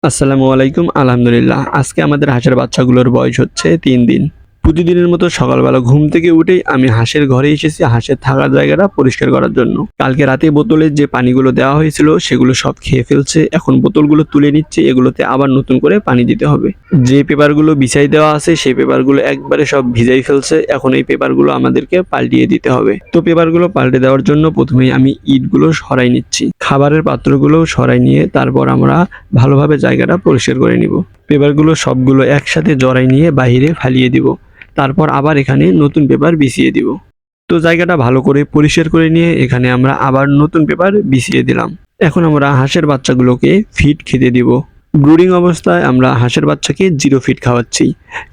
আসসালামু আলাইকুম। আলহামদুলিল্লাহ। আজকে আমাদের হাঁসের বাচ্চাগুলোর বয়স হচ্ছে ৩ দিন। প্রতিদিনের মতো সকালবেলা ঘুম থেকে উঠেই আমি হাঁসের ঘরে এসেছি হাঁসের থাকার জায়গাটা পরিষ্কার করার জন্য। কালকে রাতে বোতলে যে পানিগুলো দেওয়া হয়েছিল সেগুলো সব খেয়ে ফেলছে। এখন বোতলগুলো তুলে নিচ্ছে, এগুলোতে আবার নতুন করে পানি দিতে হবে। যে পেপারগুলো বিছাই দেওয়া আছে সেই পেপারগুলো একবারে সব ভিজাই ফেলছে। এখন এই পেপারগুলো আমাদেরকে পাল্টিয়ে দিতে হবে। তো পেপারগুলো পাল্টে দেওয়ার জন্য প্রথমেই আমি ইটগুলো সরাই নিচ্ছি। খাবারের পাত্রগুলো সরাই নিয়ে তারপর আমরা ভালোভাবে জায়গাটা পরিষ্কার করে নিব। পেপারগুলো সবগুলো একসাথে জড়াই নিয়ে বাইরে ফালিয়ে দিব। তারপর আবার এখানে নতুন পেপার বিছিয়ে দিব। তো জায়গাটা ভালো করে পরিষ্কার করে নিয়ে এখানে আমরা আবার নতুন পেপার বিছিয়ে দিলাম। এখন আমরা হাঁসের বাচ্চাগুলোকে ফিড খেতে দিব। ব্রুডিং অবস্থায় আমরা হাঁসের বাচ্চাকে 0 ফিড খাওয়াচ্ছি।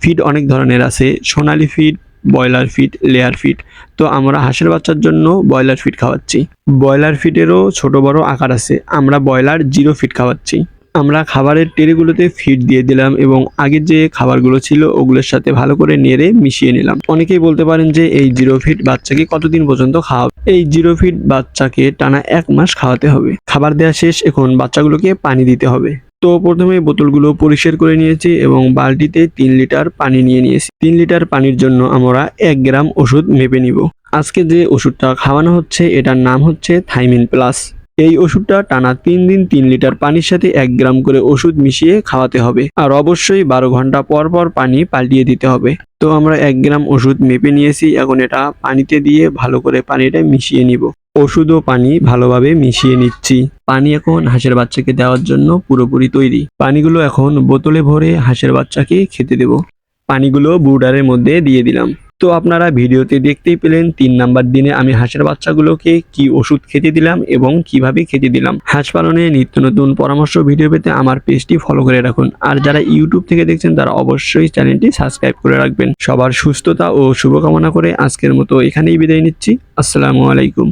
ফিড অনেক ধরনের আছে, সোনালী feed, broiler feed, layer feed. তো আমরা হাঁসের বাচ্চার জন্য ব্রয়লার ফিড খাওয়াচ্ছি। ব্রয়লার ফিডেরও ছোট বড় আকার আছে, আমরা ব্রয়লার 0 ফিড খাওয়াচ্ছি। আমরা খাবারের ট্রেগুলোতে ফিড দিয়ে দিলাম এবং আগের যে খাবারগুলো ছিল ওগুলোর সাথে ভালো করে নেড়ে মিশিয়ে নিলাম। অনেকেই বলতে পারেন যে এই 0 ফিড বাচ্চাকে কতদিন পর্যন্ত খাওয়াবে। এই 0 ফিড বাচ্চাকে টানা 1 মাস খাওয়াতে হবে। খাবার দেওয়া শেষ, এখন বাচ্চাগুলোকে পানি দিতে হবে। তো প্রথমে বোতলগুলো পরিষ্কার করে নিয়েছি এবং বালতিতে 3 লিটার পানি নিয়ে নিয়েছি। 3 লিটার পানির জন্য আমরা 1 গ্রাম ওষুধ মেপে নিব। আজকে যে ওষুধটা খাওয়ানো হচ্ছে এটার নাম হচ্ছে থাইমিন প্লাস। এই ওষুধটা টানা 3 দিন 3 লিটার পানির সাথে 1 গ্রাম করে ওষুধ মিশিয়ে খাওয়াতে হবে। আর অবশ্যই 12 ঘন্টা পর পর পানি পাল্টিয়ে দিতে হবে। তো আমরা 1 গ্রাম ওষুধ মেপে নিয়েছি, এখন এটা পানিতে দিয়ে ভালো করে পানিটা মিশিয়ে নিব। ওষুধ ও পানি ভালোভাবে মিশিয়ে নিচ্ছি। পানি এখন হাঁসের বাচ্চাকে দেওয়ার জন্য পুরোপুরি তৈরি। পানিগুলো এখন বোতলে ভরে হাঁসের বাচ্চাকে খেতে দেব। পানিগুলো ব্রুডারের মধ্যে দিয়ে দিলাম। তো আপনারা ভিডিওতে দেখতেই পেলেন 3 নাম্বার দিনে আমি হাঁসের বাচ্চাগুলোকে কি ওষুধ খেতে দিলাম এবং কিভাবে খেতে দিলাম। হাঁস পালনে নিত্য নতুন পরামর্শ ভিডিও পেতে আমার পেজটি ফলো করে রাখুন। আর যারা ইউটিউব থেকে দেখছেন তারা অবশ্যই চ্যানেলটি সাবস্ক্রাইব করে রাখবেন। সবার সুস্থতা ও শুভকামনা করে আজকের মতো এখানেই বিদায় নিচ্ছি। আসসালামু আলাইকুম।